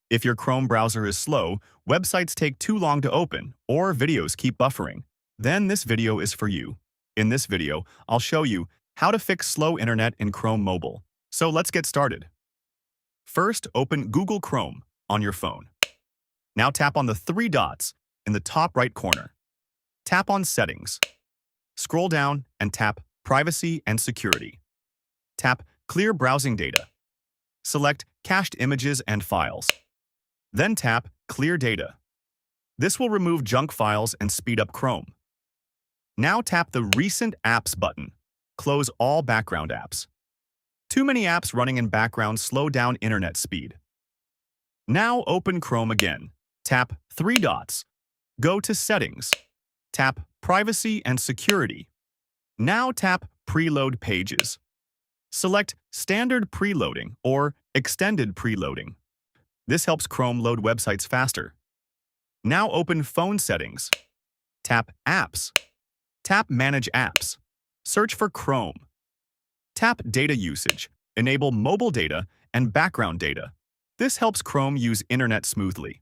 If your Chrome browser is slow, websites take too long to open, or videos keep buffering, then this video is for you. In this video, I'll show you how to fix slow internet in Chrome Mobile. So let's get started. First, open Google Chrome on your phone. Now tap on the three dots in the top right corner. Tap on Settings. Scroll down and tap Privacy and Security. Tap Clear Browsing Data. Select Cached Images and Files. Then tap Clear Data. This will remove junk files and speed up Chrome. Now tap the Recent Apps button. Close all background apps. Too many apps running in background slow down internet speed. Now open Chrome again. Tap three dots. Go to Settings. Tap Privacy and Security. Now tap Preload Pages. Select Standard Preloading or Extended Preloading. This helps Chrome load websites faster. Now open Phone Settings. Tap Apps. Tap Manage Apps. Search for Chrome. Tap Data Usage. Enable mobile data and background data. This helps Chrome use internet smoothly.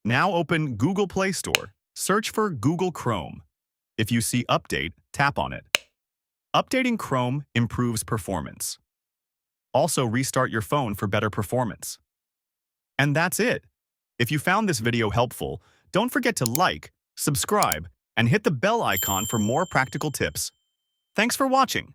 Now open Google Play Store. Search for Google Chrome. If you see Update, tap on it. Updating Chrome improves performance. Also, restart your phone for better performance. And that's it. If you found this video helpful, don't forget to like, subscribe, and hit the bell icon for more practical tips. Thanks for watching.